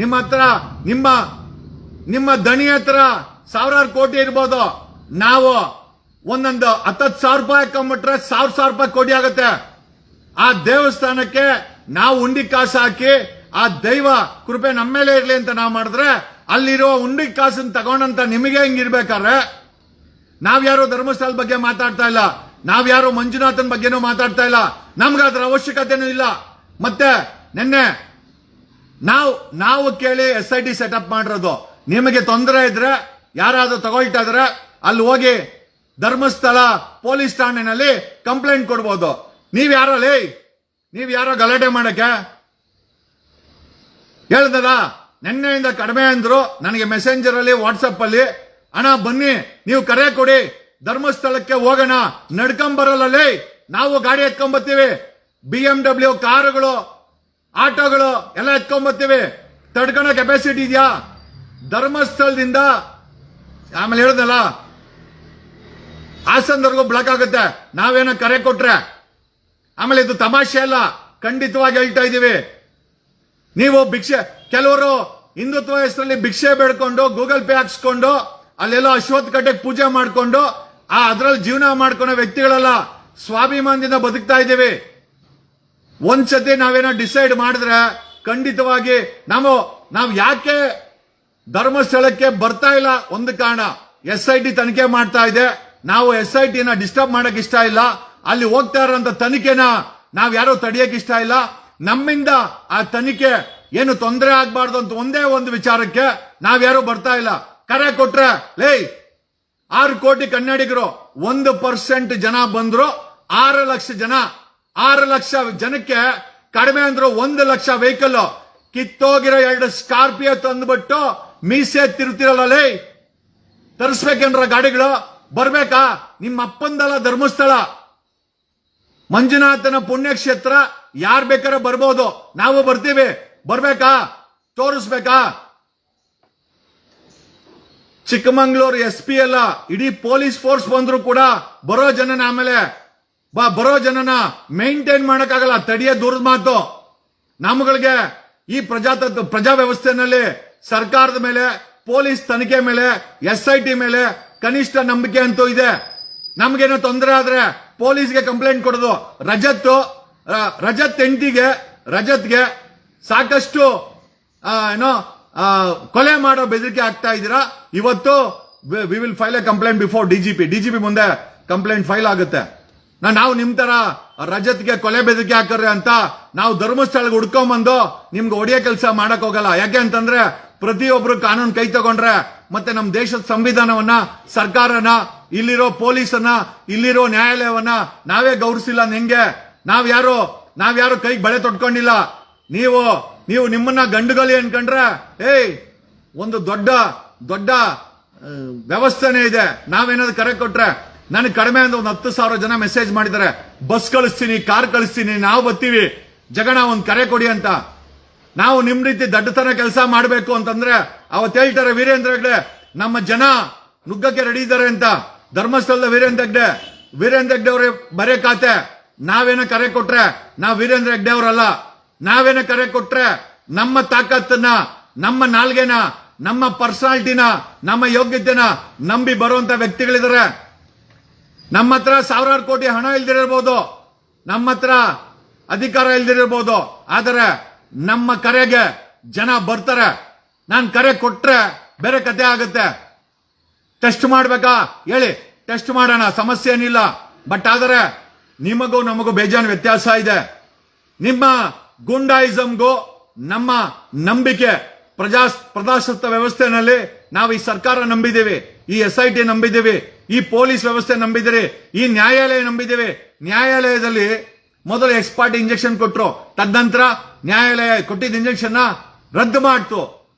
ನಿಮ್ಮ ಹತ್ರ ನಿಮ್ಮ ದಣಿ ಹತ್ರ 1000 ಕೋಟಿ ಇರ್ಬೋದು. ನಾವು ಒಂದೊಂದು 10,000 ರೂಪಾಯಿ ಹಾಕೊಂಡ್ಬಿಟ್ರೆ 1,000 ರೂಪಾಯಿ ಕೋಟಿ ಆಗುತ್ತೆ. ಆ ದೇವಸ್ಥಾನಕ್ಕೆ ನಾವು ಉಂಡಿ ಕಾಸು ಹಾಕಿ ಆ ದೈವ ಕೃಪೆ ನಮ್ಮ ಮೇಲೆ ಇರ್ಲಿ ಅಂತ ನಾವು ಮಾಡಿದ್ರೆ, ಅಲ್ಲಿರೋ ಉಂಡಿ ಕಾಸನ್ನು ತಗೊಂಡಂತ ನಿಮಗೆ ಹಿಂಗಿರ್ಬೇಕಾದ್ರೆ, ನಾವ್ಯಾರು ಧರ್ಮಸ್ಥಳ ಬಗ್ಗೆ ಮಾತಾಡ್ತಾ ಇಲ್ಲ, ನಾವ್ಯಾರು ಮಂಜುನಾಥನ್ ಬಗ್ಗೆನೂ ಮಾತಾಡ್ತಾ ಇಲ್ಲ. ನಮ್ಗೆ ಅದ್ರ ಅವಶ್ಯಕತೆನೂ ಇಲ್ಲ. ಮತ್ತೆ ನಿನ್ನೆ ನಾವು ಕೇಳಿ SIT ಸೆಟಪ್ ಮಾಡಿರೋದು. ನಿಮಗೆ ತೊಂದರೆ ಇದ್ರೆ, ಯಾರಾದ್ರೂ ತಗೊಳ್ತಾ ಇದ್ರೆ ಅಲ್ಲಿ ಹೋಗಿ ಧರ್ಮಸ್ಥಳ ಪೊಲೀಸ್ ಠಾಣೆನಲ್ಲಿ ಕಂಪ್ಲೇಂಟ್ ಕೊಡ್ಬೋದು. ನೀವ್ಯಾರೋ ಗಲಾಟೆ ಮಾಡಕ್ಕೆ ಹೇಳ್ದಲ್ಲ. ನಿನ್ನೆಯಿಂದ ಕಡಿಮೆ ಅಂದ್ರು ನನಗೆ ಮೆಸೆಂಜರ್ ಅಲ್ಲಿ, ವಾಟ್ಸಪ್ ಅಲ್ಲಿ, ಅಣ್ಣ ಬನ್ನಿ ನೀವು ಕರೆ ಕೊಡಿ, ಧರ್ಮಸ್ಥಳಕ್ಕೆ ಹೋಗೋಣ, ನಡ್ಕೊಂಬರಲ್ಲ, ನಾವು ಗಾಡಿ ಎತ್ಕೊಂಡ್ಬರ್ತೀವಿ, BMW ಕಾರುಗಳು, ಆಟೋಗಳು ಎಲ್ಲ ಎತ್ಕೊಂಡ್ಬರ್ತೀವಿ, ತಡ್ಕೊಳೋ ಕೆಪಾಸಿಟಿ ಇದೆಯಾ ಧರ್ಮಸ್ಥಳದಿಂದ? ಆಮೇಲೆ ಹೇಳಿದ್ನಲ್ಲ, ಹಾಸನದವರೆಗೂ ಬ್ಲಾಕ್ ಆಗುತ್ತೆ ನಾವೇನೋ ಕರೆ ಕೊಟ್ರೆ. ಆಮೇಲೆ ಇದು ತಮಾಷೆ ಅಲ್ಲ, ಖಂಡಿತವಾಗಿ ಹೇಳ್ತಾ ಇದೀವಿ. ನೀವು ಕೆಲವರು ಹಿಂದುತ್ವ ಹೆಸರಲ್ಲಿ ಭಿಕ್ಷೆ ಬೇಡ್ಕೊಂಡು, ಗೂಗಲ್ ಪೇ ಹಾಕ್ಸ್ಕೊಂಡು, ಅಲ್ಲೆಲ್ಲ ಅಶ್ವತ್ಥ ಕಟ್ಟೆಗೆ ಪೂಜೆ ಮಾಡ್ಕೊಂಡು ಅದ್ರಲ್ಲಿ ಜೀವನ ಮಾಡ್ಕೊಳೋ ವ್ಯಕ್ತಿಗಳಲ್ಲ. ಸ್ವಾಭಿಮಾನದಿಂದ ಬದುಕ್ತಾ ಇದ್ದೀವಿ. ಒಂದ್ಸತಿ ನಾವೇನೋ ಡಿಸೈಡ್ ಮಾಡಿದ್ರೆ ಖಂಡಿತವಾಗಿ ನಾವು ಯಾಕೆ ಧರ್ಮಸ್ಥಳಕ್ಕೆ ಬರ್ತಾ ಇಲ್ಲ? ಒಂದು ಕಾರಣ, SIT ತನಿಖೆ ಮಾಡ್ತಾ ಇದೆ. ನಾವು SIT ನ ಡಿಸ್ಟರ್ಬ್ ಮಾಡಕ್ ಇಷ್ಟ ಇಲ್ಲ. ಅಲ್ಲಿ ಹೋಗ್ತಾ ಇರೋಂತ ತನಿಖೆನ ನಾವ್ ಯಾರು ತಡೆಯಕ್ ಇಷ್ಟ ಇಲ್ಲ. ನಮ್ಮಿಂದ ಆ ತನಿಖೆ ಏನು ತೊಂದರೆ ಆಗ್ಬಾರ್ದು ಅಂತ ಒಂದೇ ಒಂದು ವಿಚಾರಕ್ಕೆ ನಾವ್ಯಾರು ಬರ್ತಾ ಇಲ್ಲ. ಕರೆ ಕೊಟ್ರೆ 6 ಕೋಟಿ ಕನ್ನಡಿಗರು, 1% ಜನ ಬಂದ್ರು, 6 ಲಕ್ಷ ಜನಕ್ಕೆ ಕಡಿಮೆ ಅಂದ್ರು 1 ಲಕ್ಷ ವೆಹಿಕಲ್. ಕಿತ್ತೋಗಿರೋ 2 ಸ್ಕಾರ್ಪಿಯೋ ತಂದ್ಬಿಟ್ಟು ಮೀಸೆ ತಿರುತ್ತಿರಲ್ಲ, ತರಿಸ್ಬೇಕೇನ್ರ ಗಾಡಿಗಳು? ಬರ್ಬೇಕಾ? ನಿಮ್ಮ ಅಪ್ಪಂದಲ್ಲ ಧರ್ಮಸ್ಥಳ, ಮಂಜುನಾಥನ ಪುಣ್ಯಕ್ಷೇತ್ರ, ಯಾರ್ ಬೇಕಾದ್ರೆ ಬರ್ಬೋದು, ನಾವು ಬರ್ತೀವಿ. ಬರ್ಬೇಕಾ? ತೋರಿಸ್ಬೇಕಾ? ಚಿಕ್ಕಮಂಗ್ಳೂರು SP ಅಲ್ಲ, ಇಡೀ ಪೊಲೀಸ್ ಫೋರ್ಸ್ ಬಂದ್ರು ಕೂಡ ಬರೋ ಜನನ ಮೇಂಟೈನ್ ಮಾಡಕ್ಕಾಗಲ್ಲ. ತಡಿಯೋ ದೂರದ ಮಾತು. ನಮ್ಗಳಿಗೆ ಈ ಪ್ರಜಾ ವ್ಯವಸ್ಥೆನಲ್ಲಿ ಸರ್ಕಾರದ ಮೇಲೆ, ಪೊಲೀಸ್ ತನಿಖೆ ಮೇಲೆ, SIT ಮೇಲೆ ಕನಿಷ್ಠ ನಂಬಿಕೆ ಅಂತೂ ಇದೆ. ನಮ್ಗೇನೋ ತೊಂದರೆ ಆದ್ರೆ ಪೊಲೀಸ್ಗೆ ಕಂಪ್ಲೇಂಟ್ ಕೊಡೋದು. ರಜತ್ಗೆ ಸಾಕಷ್ಟು ಕೊಲೆ ಮಾಡೋ ಬೆದರಿಕೆ ಆಗ್ತಾ ಇದ್ದೀರಾ. ಇವತ್ತು we will file A complaint before DGP ಮುಂದೆ ಕಂಪ್ಲೇಂಟ್ ಫೈಲ್ ಆಗುತ್ತೆ. ನಾವು ನಿಮ್ ತರ ರಜತ್ಗೆ ಕೊಲೆ ಬೆದರಿಕೆ ಹಾಕ್ರೆ ಅಂತ ನಾವು ಧರ್ಮಸ್ಥಳಕ್ಕೆ ಹುಡ್ಕೊಂಬಂದು ನಿಮ್ಗೆ ಒಡೆಯ ಕೆಲಸ ಮಾಡಕ್ ಹೋಗಲ್ಲ. ಯಾಕೆ ಅಂತಂದ್ರೆ ಪ್ರತಿಯೊಬ್ರು ಕಾನೂನು ಕೈ ತಗೊಂಡ್ರೆ ಮತ್ತೆ ನಮ್ಮ ದೇಶದ ಸಂವಿಧಾನವನ್ನ, ಸರ್ಕಾರನ, ಇಲ್ಲಿರೋ ಪೊಲೀಸನ್ನ, ಇಲ್ಲಿರೋ ನ್ಯಾಯಾಲಯವನ್ನ ನಾವೇ ಗೌರವಿಸಿಲ್ಲ. ಹೆಂಗೆ? ನಾವ್ಯಾರು ಕೈಗೆ ಬಳೆ ತೊಟ್ಕೊಂಡಿಲ್ಲ. ನೀವು ನಿಮ್ಮನ್ನ ಗಂಡುಗಲಿ ಅನ್ಕೊಂಡ್ರೆ ಒಂದು ದೊಡ್ಡ ದೊಡ್ಡ ವ್ಯವಸ್ಥೆನೇ ಇದೆ. ನಾವೇನಾದ್ರು ಕರೆ ಕೊಟ್ರೆ ನನಗೆ ಕಡಿಮೆ ಅಂದ್ರೆ ಒಂದು 10,000 ಜನ ಮೆಸೇಜ್ ಮಾಡಿದ್ದಾರೆ, ಬಸ್ ಕಳಿಸ್ತೀನಿ, ಕಾರ್ ಕಳಿಸ್ತೀನಿ, ನಾವು ಬರ್ತೀವಿ, ಜಗಣ ಒಂದು ಕರೆ ಕೊಡಿ ಅಂತ. ನಾವು ನಿಮ್ ರೀತಿ ದಡ್ಡತನ ಕೆಲಸ ಮಾಡಬೇಕು ಅಂತಂದ್ರೆ ಅವತ್ತು ಹೇಳ್ತಾರೆ ವೀರೇಂದ್ರ ಹೆಗ್ಡೆ ನಮ್ಮ ಜನ ನುಗ್ಗಕ್ಕೆ ರೆಡಿ ಇದ್ದಾರೆ ಅಂತ. ಧರ್ಮಸ್ಥಳದ ವೀರೇಂದ್ರ ಹೆಗ್ಡೆ ಅವರೇ ಬರೇ ಖಾತೆ. ನಾವೇನ ಕರೆ ಕೊಟ್ರೆ ನಾವು ವೀರೇಂದ್ರ ಹೆಗ್ಡೆ ಅವರಲ್ಲ. ನಾವೇನ ಕರೆ ಕೊಟ್ರೆ ನಮ್ಮ ತಾಕತ್ತನ್ನ, ನಮ್ಮ ನಾಲ್ಗೆನ, ನಮ್ಮ ಪರ್ಸನಾಲಿಟಿನ, ನಮ್ಮ ಯೋಗ್ಯತೆನ ನಂಬಿ ಬರುವಂತ ವ್ಯಕ್ತಿಗಳಿದ್ದಾರೆ. ನಮ್ಮ ಹತ್ರ 1000 ಕೋಟಿ ಹಣ ಇಲ್ದಿರಬಹುದು, ನಮ್ಮ ಹತ್ರ ಅಧಿಕಾರ ಇಲ್ದಿರಬಹುದು, ಆದರೆ ನಮ್ಮ ಕರೆಗೆ ಜನ ಬರ್ತಾರೆ. ನಾನು ಕರೆ ಕೊಟ್ರೆ ಬೇರೆ ಕತೆ ಆಗುತ್ತೆ. ಟೆಸ್ಟ್ ಮಾಡ್ಬೇಕಾ ಹೇಳಿ, ಟೆಸ್ಟ್ ಮಾಡೋಣ, ಸಮಸ್ಯೆ ಏನಿಲ್ಲ. ಬಟ್ ಆದರೆ ನಿಮಗೂ ನಮಗೂ ಬೇಜಾನ್ ವ್ಯತ್ಯಾಸ ಇದೆ. ನಿಮ್ಮ ಗುಂಡಾಯಿಸಂಗೂ ನಮ್ಮ ನಂಬಿಕೆ ಪ್ರಜಾಸತ್ತ ವ್ಯವಸ್ಥೆನಲ್ಲಿ ನಾವು ಈ ಸರ್ಕಾರ ನಂಬಿದ್ದೀವಿ, ಈ SIT ನಂಬಿದ್ದೀವಿ, ಈ ಪೊಲೀಸ್ ವ್ಯವಸ್ಥೆ ನಂಬಿದ್ದೀರಿ, ಈ ನ್ಯಾಯಾಲಯ ನಂಬಿದ್ದೀವಿ. ನ್ಯಾಯಾಲಯದಲ್ಲಿ ಮೊದಲು ಎಕ್ಸ್ಪರ್ಟ್ ಇಂಜೆಕ್ಷನ್ ಕೊಟ್ರು, ತದನಂತರ ನ್ಯಾಯಾಲಯ ಕೊಟ್ಟಿದ್ದ ಇಂಜೆಕ್ಷನ್ ರದ್ದು ಮಾಡ್ತು.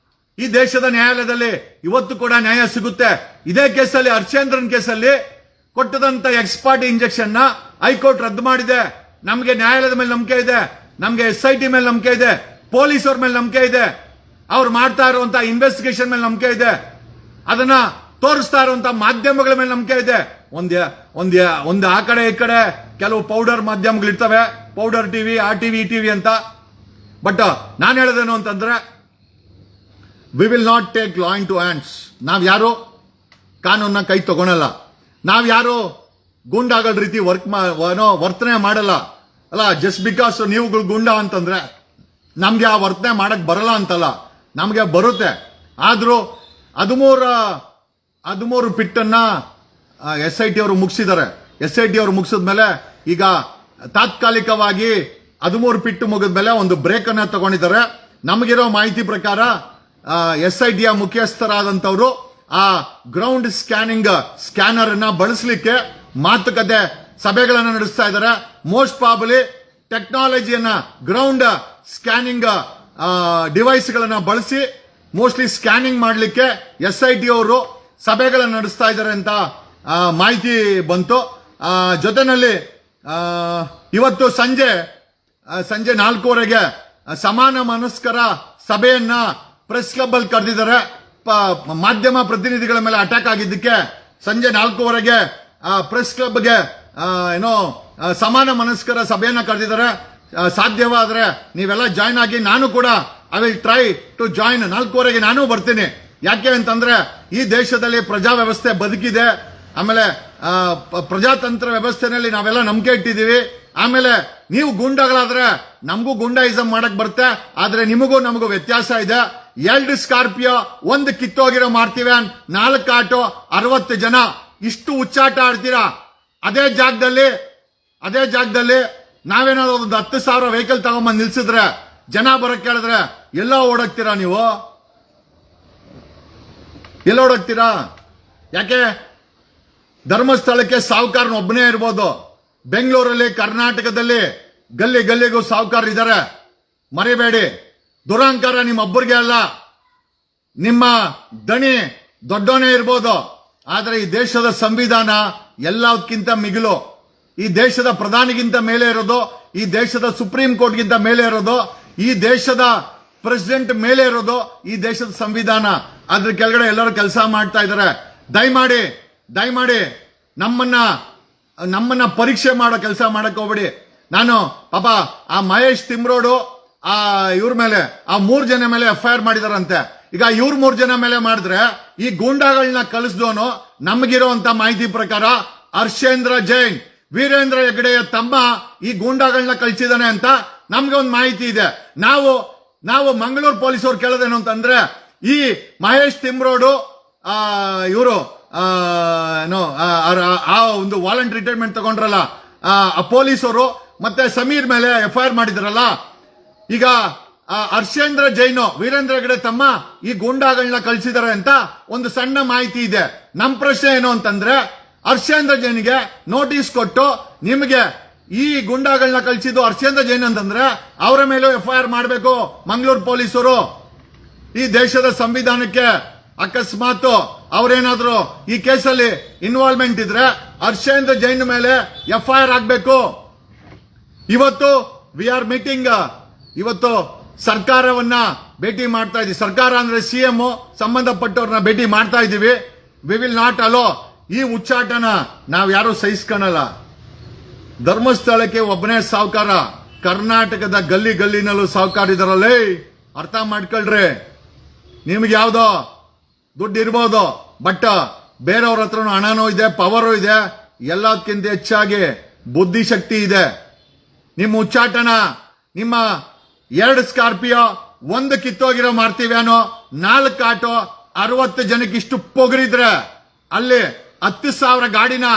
ಈ ದೇಶದ ನ್ಯಾಯಾಲಯದಲ್ಲಿ ಇವತ್ತು ಕೂಡ ನ್ಯಾಯ ಸಿಗುತ್ತೆ. ಇದೇ ಕೇಸಲ್ಲಿ ಹರ್ಷೇಂದ್ರನ್ ಕೇಸಲ್ಲಿ ಕೊಟ್ಟದಂತ ಎಕ್ಸ್ಪರ್ಟ್ ಇಂಜೆಕ್ಷನ್ ನ ಹೈಕೋರ್ಟ್ ರದ್ದು ಮಾಡಿದೆ. ನಮಗೆ ನ್ಯಾಯಾಲಯದ ಮೇಲೆ ನಂಬಿಕೆ ಇದೆ, ನಮಗೆ SIT ಮೇಲೆ ನಂಬಿಕೆ ಇದೆ, ಪೊಲೀಸರ ಮೇಲೆ ನಂಬಿಕೆ ಇದೆ, ಅವ್ರು ಮಾಡ್ತಾ ಇರುವಂತಹ ಇನ್ವೆಸ್ಟಿಗೇಷನ್ ಮೇಲೆ ನಂಬಿಕೆ ಇದೆ, ಅದನ್ನ ತೋರಿಸ್ತಾ ಇರುವಂತಹ ಮಾಧ್ಯಮಗಳ ಮೇಲೆ ನಂಬಿಕೆ ಇದೆ. ಒಂದು ಆ ಕಡೆ ಈ ಕಡೆ ಕೆಲವು ಪೌಡರ್ ಮಾಧ್ಯಮಗಳು ಇರ್ತವೆ, ಪೌಡರ್ ಟಿವಿ, ಆ ಟಿವಿ, ಈ ಟಿವಿ ಅಂತ. ಬಟ್ ನಾನು ಹೇಳೋದೇನು ಅಂತಂದ್ರೆ, we will not take law into hands. ನಾವ್ ಯಾರು ಕಾನೂನನ್ನ ಕೈ ತಗೊಳಲ್ಲ, ನಾವ್ ಯಾರು ಗುಂಡಾಗಳ ರೀತಿ ವರ್ತನೆ ಮಾಡಲ್ಲ. ಅಲ್ಲ, ಜಸ್ಟ್ ಬಿಕಾಸ್ ನೀವುಗಳು ಗುಂಡ ಅಂತಂದ್ರೆ ನಮ್ಗೆ ಆ ವರ್ತನೆ ಮಾಡಕ್ ಬರಲ್ಲ ಅಂತಲ್ಲ, ನಮ್ಗೆ ಬರುತ್ತೆ. ಆದ್ರೂ 13 ಪಿಟ್ಟನ್ನ SIT ಅವರು ಮುಗಿಸಿದ್ದಾರೆ. SIT ಅವರು ಮುಗಿಸಿದ್ಮೇಲೆ ಈಗ ತಾತ್ಕಾಲಿಕವಾಗಿ 13 ಪಿಟ್ಟು ಮುಗಿದ್ಮೇಲೆ ಒಂದು ಬ್ರೇಕ್ ಅನ್ನ ತಗೊಂಡಿದ್ದಾರೆ. ನಮಗಿರೋ ಮಾಹಿತಿ ಪ್ರಕಾರ SIT ಯ ಮುಖ್ಯಸ್ಥರಾದಂತವರು ಆ ಗ್ರೌಂಡ್ ಸ್ಕ್ಯಾನರ್ ಅನ್ನ ಬಳಸಲಿಕ್ಕೆ ಮಾತುಕತೆ ಸಭೆಗಳನ್ನು ನಡೆಸ್ತಾ ಇದ್ದಾರೆ. ಮೋಸ್ಟ್ ಪ್ರಾಬಲಿ ಟೆಕ್ನಾಲಜಿಯನ್ನ, ಗ್ರೌಂಡ್ ಸ್ಕ್ಯಾನಿಂಗ್ ಡಿವೈಸ್ ಗಳನ್ನ ಬಳಸಿ ಮೋಸ್ಟ್ಲಿ ಸ್ಕ್ಯಾನಿಂಗ್ ಮಾಡಲಿಕ್ಕೆ SIT ಅವರು ಸಭೆಗಳನ್ನು ನಡೆಸ್ತಾ ಇದ್ದಾರೆ ಅಂತ ಮಾಹಿತಿ ಬಂತು. ಜೊತೆನಲ್ಲಿ ಇವತ್ತು ಸಂಜೆ 4:15ಕ್ಕೆ ಸಮಾನ ಮನಸ್ಕರ ಸಭೆಯನ್ನ ಪ್ರೆಸ್ ಕ್ಲಬ್ ಅಲ್ಲಿ ಕರೆದಿದ್ದಾರೆ. ಮಾಧ್ಯಮ ಪ್ರತಿನಿಧಿಗಳ ಮೇಲೆ ಅಟ್ಯಾಕ್ ಆಗಿದ್ದಕ್ಕೆ ಸಂಜೆ 4:15ಕ್ಕೆ ಪ್ರೆಸ್ ಕ್ಲಬ್ಗೆ ಸಮಾನ ಮನಸ್ಕರ ಸಭೆಯನ್ನ ಕರೆದಿದ್ದಾರೆ. ಸಾಧ್ಯವಾದ್ರೆ ನೀವೆಲ್ಲ ಜಾಯ್ನ್ ಆಗಿ, ನಾನು ಕೂಡ I will try to join. 4:15ಕ್ಕೆ ನಾನು ಬರ್ತೀನಿ. ಯಾಕೆ ಅಂತಂದ್ರೆ ಈ ದೇಶದಲ್ಲಿ ಪ್ರಜಾ ವ್ಯವಸ್ಥೆ ಬದುಕಿದೆ. ಆಮೇಲೆ ಪ್ರಜಾತಂತ್ರ ವ್ಯವಸ್ಥೆನಲ್ಲಿ ನಾವೆಲ್ಲ ನಂಬಿಕೆ ಇಟ್ಟಿದ್ದೀವಿ. ಆಮೇಲೆ ನೀವು ಗುಂಡಗಳಾದ್ರೆ ನಮಗೂ ಗುಂಡಾಯಿಸಂ ಮಾಡಕ್ ಬರುತ್ತೆ, ಆದ್ರೆ ನಿಮಗೂ ನಮಗೂ ವ್ಯತ್ಯಾಸ ಇದೆ. 2 ಸ್ಕಾರ್ಪಿಯೋ, 1 ಕಿತ್ತೋಗಿರೋ ಮಾರ್ತಿವ್ಯಾನ್, 4 ಆಟೋ, 60 ಜನ, ಇಷ್ಟು ಹುಚ್ಚಾಟ ಆಡ್ತೀರಾ. ಅದೇ ಜಾಗದಲ್ಲಿ ನಾವೇನಾದ್ರು ಒಂದು 10,000 ವೆಹಿಕಲ್ ತಗೊಂಬಂದು ನಿಲ್ಸಿದ್ರೆ, ಜನ ಬರಕ್ ಕೇಳಿದ್ರೆ ಎಲ್ಲ ಓಡೋಗ್ತೀರಾ ನೀವು? ಎಲ್ಲ ಓಡೋಗ್ತೀರಾ? ಯಾಕೆ? ಧರ್ಮಸ್ಥಳಕ್ಕೆ ಸಾಹುಕಾರನ ಒಬ್ಬನೇ ಇರ್ಬೋದು. ಬೆಂಗಳೂರಲ್ಲಿ, ಕರ್ನಾಟಕದಲ್ಲಿ ಗಲ್ಲಿಗೂ ಸಾಹುಕಾರ ಇದ್ದಾರೆ, ಮರಿಬೇಡಿ. ದುರಹಂಕಾರ ನಿಮ್ಮ ಒಬ್ಬರಿಗೆ ಅಲ್ಲ, ನಿಮ್ಮ ದಣಿ ದೊಡ್ಡೋನೇ ಇರ್ಬೋದು, ಆದ್ರೆ ಈ ದೇಶದ ಸಂವಿಧಾನ ಎಲ್ಲದಕ್ಕಿಂತ ಮಿಗಿಲು. ಈ ದೇಶದ ಪ್ರಧಾನಿಗಿಂತ ಮೇಲೆ ಇರೋದು, ಈ ದೇಶದ ಸುಪ್ರೀಂ ಕೋರ್ಟ್ಗಿಂತ ಮೇಲೆ ಇರೋದು, ಈ ದೇಶದ ಪ್ರೆಸಿಡೆಂಟ್ ಮೇಲೆ ಇರೋದು ಈ ದೇಶದ ಸಂವಿಧಾನ. ಅದ್ರ ಕೆಳಗಡೆ ಎಲ್ಲರೂ ಕೆಲಸ ಮಾಡ್ತಾ ಇದ್ದಾರೆ. ದಯಮಾಡಿ ನಮ್ಮನ್ನ ಪರೀಕ್ಷೆ ಮಾಡೋ ಕೆಲಸ ಮಾಡಕ್ ಹೋಗ್ಬೇಡಿ. ನಾನು ಪಾಪ ಆ ಮಹೇಶ್ ತಿಮ್ರೋಡು ಇವ್ರ ಮೇಲೆ, ಆ 3 ಜನ ಮೇಲೆ FIR ಮಾಡಿದಾರಂತೆ. ಈಗ ಇವ್ರ 3 ಜನ ಮೇಲೆ ಮಾಡಿದ್ರೆ ಈ ಗೂಂಡಾಗಳನ್ನ ಕಳಿಸಿದವನು ನಮಗಿರುವಂತ ಮಾಹಿತಿ ಪ್ರಕಾರ ಹರ್ಷೇಂದ್ರ ಜೈನ್, ವೀರೇಂದ್ರ ಹೆಗ್ಡೆಯ ತಮ್ಮ ಈ ಗೂಂಡಾಗಳನ್ನ ಕಳಿಸಿದಾನೆ ಅಂತ ನಮ್ಗೆ ಒಂದು ಮಾಹಿತಿ ಇದೆ. ನಾವು ಮಂಗಳೂರು ಪೊಲೀಸರು ಕೇಳೋದೇನು ಅಂತಂದ್ರೆ, ಈ ಮಹೇಶ್ ತಿಮ್ರೋಡು ಇವರು ಆ ಒಂದು ವಾಲಂಟ್ ರಿಟೈರ್ಮೆಂಟ್ ತಗೊಂಡ್ರಲ್ಲ ಆ ಪೊಲೀಸರು, ಮತ್ತೆ ಸಮೀರ್ ಮೇಲೆ FIR ಮಾಡಿದ್ರಲ್ಲ, ಈಗ ಹರ್ಷೇಂದ್ರ ಜೈನು, ವೀರೇಂದ್ರ ಹೆಗ್ಡೆ ತಮ್ಮ ಈ ಗೂಂಡಾಗಳನ್ನ ಕಳಿಸಿದಾರೆ ಅಂತ ಒಂದು ಸಣ್ಣ ಮಾಹಿತಿ ಇದೆ. ನಮ್ ಪ್ರಶ್ನೆ ಏನು ಅಂತಂದ್ರೆ, ಹರ್ಷೇಂದ್ರ ಜೈನ್ಗೆ ನೋಟಿಸ್ ಕೊಟ್ಟು ನಿಮಗೆ ಈ ಗುಂಡಾಗಳನ್ನ ಕಳಿಸಿದ್ದು ಹರ್ಷೇಂದ್ರ ಜೈನ್ ಅಂತಂದ್ರೆ ಅವರ ಮೇಲೂ FIR ಮಾಡಬೇಕು ಮಂಗಳೂರು ಪೊಲೀಸರು. ಈ ದೇಶದ ಸಂವಿಧಾನಕ್ಕೆ ಅಕಸ್ಮಾತ್ ಅವರೇನಾದ್ರು ಈ ಕೇಸಲ್ಲಿ ಇನ್ವಾಲ್ವ್ಮೆಂಟ್ ಇದ್ರೆ ಹರ್ಷೇಂದ್ರ ಜೈನ್ ಮೇಲೆ FIR ಆಗಬೇಕು. ಇವತ್ತು ವಿ ಆರ್ ಮೀಟಿಂಗ್, ಇವತ್ತು ಸರ್ಕಾರವನ್ನ ಭೇಟಿ ಮಾಡ್ತಾ ಇದೀವಿ. ಸರ್ಕಾರ ಅಂದ್ರೆ CM ಸಂಬಂಧಪಟ್ಟವ್ರನ್ನ ಭೇಟಿ ಮಾಡ್ತಾ ಇದೀವಿ. ವಿ ವಿಲ್ ನಾಟ್ ಅಲೋ ಈ ಉಚ್ಚಾಟನ ನಾವ್ ಯಾರು ಸಹಿಸ್ಕೊಳಲ್ಲ. ಧರ್ಮಸ್ಥಳಕ್ಕೆ ಒಬ್ಬನೇ ಸಾವುಕಾರ, ಕರ್ನಾಟಕದ ಗಲ್ಲಿ ಗಲ್ಲಿನಲ್ಲೂ ಸಾವುಕಾರ ಇದಾರಲ್ಲೇ, ಅರ್ಥ ಮಾಡ್ಕೊಳ್ರಿ. ನಿಮ್ಗೆ ಯಾವ್ದೋ ದುಡ್ಡು ಇರ್ಬೋದು, ಬಟ್ ಬೇರೆಯವ್ರ ಹತ್ರನೂ ಹಣನೂ ಇದೆ, ಪವರು ಇದೆ, ಎಲ್ಲದಕ್ಕಿಂತ ಹೆಚ್ಚಾಗಿ ಬುದ್ಧಿಶಕ್ತಿ ಇದೆ. ನಿಮ್ಮ ಉಚ್ಚಾಟನ, ನಿಮ್ಮ 2 ಸ್ಕಾರ್ಪಿಯೋ 1 ಕಿತ್ತೋಗಿರೋ ಮಾಡ್ತೀವಿ ಅನ್ನೋ 4 ಆಟೋ 60 ಜನಕ್ಕೆ ಇಷ್ಟು ಪೊಗರಿದ್ರೆ ಅಲ್ಲಿ 10,000 ಗಾಡಿನ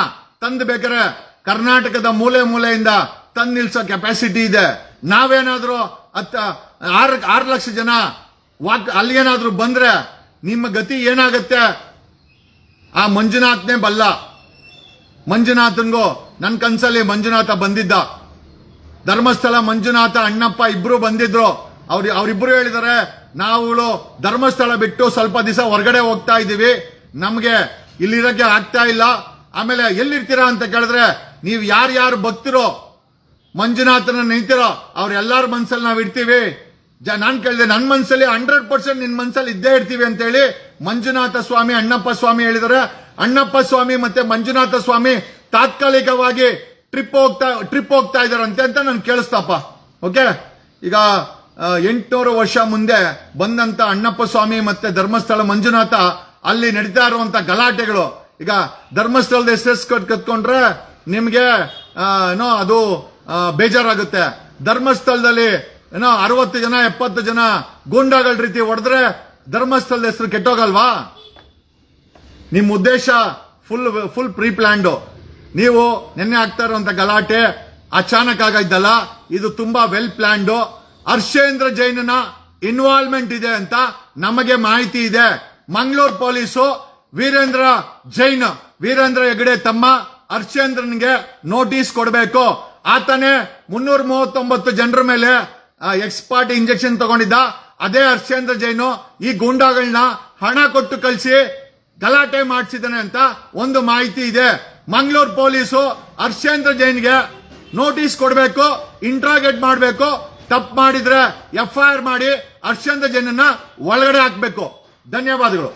ತಂದು ಬೇಕಾರೆ ಕರ್ನಾಟಕದ ಮೂಲೆ ಮೂಲೆಯಿಂದ ತಂದು ನಿಲ್ಸೋ ಕೆಪಾಸಿಟಿ ಇದೆ. ನಾವೇನಾದ್ರೂ 6 ಲಕ್ಷ ಜನ ಅಲ್ಲಿಗೇನಾದ್ರೂ ಬಂದ್ರೆ ನಿಮ್ಮ ಗತಿ ಏನಾಗತ್ತೆ ಆ ಮಂಜುನಾಥ್ನೇ ಬಲ್ಲ. ಮಂಜುನಾಥನ್ಗೂ ನನ್ನ ಕನ್ಸಲ್ಲಿ ಮಂಜುನಾಥ ಬಂದಿದ್ದ, ಧರ್ಮಸ್ಥಳ ಮಂಜುನಾಥ ಅಣ್ಣಪ್ಪ ಇಬ್ರು ಬಂದಿದ್ರು. ಅವರಿಬ್ರು ಹೇಳಿದಾರೆ, ನಾವು ಧರ್ಮಸ್ಥಳ ಬಿಟ್ಟು ಸ್ವಲ್ಪ ದಿವಸ ಹೊರಗಡೆ ಹೋಗ್ತಾ ಇದೀವಿ, ನಮ್ಗೆ ಇಲ್ಲಿರಕ್ಕೆ ಆಗ್ತಾ ಇಲ್ಲ. ಆಮೇಲೆ ಎಲ್ಲಿರ್ತೀರಾ ಅಂತ ಕೇಳಿದ್ರೆ, ನೀವು ಯಾರ್ಯಾರು ಭಕ್ತಿರೋ ಮಂಜುನಾಥನ ನಿಂತಿರೋ ಅವ್ರೆಲ್ಲಾರ ಮನ್ಸಲ್ಲಿ ನಾವ್ ಇಡ್ತೀವಿ. ನಾನ್ ಕೇಳಿದೆ, ನನ್ನ ಮನ್ಸಲ್ಲಿ 100% ನಿನ್ ಮನ್ಸಲ್ಲಿ ಇದ್ದೇ ಇರ್ತೀವಿ ಅಂತ ಹೇಳಿ ಮಂಜುನಾಥ ಸ್ವಾಮಿ ಅಣ್ಣಪ್ಪ ಸ್ವಾಮಿ ಹೇಳಿದಾರೆ. ಅಣ್ಣಪ್ಪ ಸ್ವಾಮಿ ಮತ್ತೆ ಮಂಜುನಾಥ ಸ್ವಾಮಿ ತಾತ್ಕಾಲಿಕವಾಗಿ ಟ್ರಿಪ್ ಹೋಗ್ತಾ ಇದಾರಂತೆ ಅಂತ ನಾನು ಕೇಳಿಸ್ತಪ್ಪ. ಓಕೆ, ಈಗ 800 ವರ್ಷ ಮುಂದೆ ಬಂದಂತ ಅಣ್ಣಪ್ಪ ಸ್ವಾಮಿ ಮತ್ತೆ ಧರ್ಮಸ್ಥಳ ಮಂಜುನಾಥ ಅಲ್ಲಿ ನಡೀತಾ ಇರುವಂತ ಗಲಾಟೆಗಳು, ಈಗ ಧರ್ಮಸ್ಥಳದ ಹೆಸರು ಕತ್ಕೊಂಡ್ರೆ ನಿಮ್ಗೆ ಅದು ಬೇಜಾರಾಗುತ್ತೆ. ಧರ್ಮಸ್ಥಳದಲ್ಲಿ 60 ಜನ 70 ಜನ ಗೂಂಡಾಗಳ ರೀತಿ ಹೊಡೆದ್ರೆ ಧರ್ಮಸ್ಥಳದ ಹೆಸರು ಕೆಟ್ಟೋಗಲ್ವಾ? ನಿಮ್ ಉದ್ದೇಶ ಫುಲ್ ಪ್ರೀ ಪ್ಲಾನ್ಡ್. ನೀವು ನಿನ್ನೆ ಆಗ್ತಾ ಇರುವಂತ ಗಲಾಟೆ ಅಚಾನಕ್ ಆಗಿದ್ದಲ್ಲ, ಇದು ತುಂಬಾ ವೆಲ್ ಪ್ಲಾನ್ಡ್. ಹರ್ಷೇಂದ್ರ ಜೈನ್ನ ಇನ್ವಾಲ್ವ್ಮೆಂಟ್ ಇದೆ ಅಂತ ನಮಗೆ ಮಾಹಿತಿ ಇದೆ. ಮಂಗಳೂರು ಪೊಲೀಸು ವೀರೇಂದ್ರ ಹೆಗಡೆ ತಮ್ಮ ಹರ್ಷೇಂದ್ರನ್ಗೆ ನೋಟಿಸ್ ಕೊಡಬೇಕು. ಆತನೇ 339 ಜನರ ಮೇಲೆ ಎಕ್ಸ್ಪಾರ್ಟ್ ಇಂಜೆಕ್ಷನ್ ತಗೊಂಡಿದ್ದ. ಅದೇ ಹರ್ಷೇಂದ್ರ ಜೈನು ಈ ಗೂಂಡಾಗಳನ್ನ ಹಣ ಕೊಟ್ಟು ಕಳಿಸಿ ಗಲಾಟೆ ಮಾಡಿಸಿದಾನೆ ಅಂತ ಒಂದು ಮಾಹಿತಿ ಇದೆ. ಮಂಗಳೂರು ಪೊಲೀಸು ಹರ್ಷೇಂದ್ರ ಜೈನ್ಗೆ ನೋಟಿಸ್ ಕೊಡಬೇಕು, ಇಂಟ್ರಾಗೇಟ್ ಮಾಡಬೇಕು. ತಪ್ಪು ಮಾಡಿದ್ರೆ FIR ಮಾಡಿ ಹರ್ಷೇಂದ್ರ ಜೈನನ್ನ ಒಳಗಡೆ ಹಾಕಬೇಕು. ಧನ್ಯವಾದಗಳು.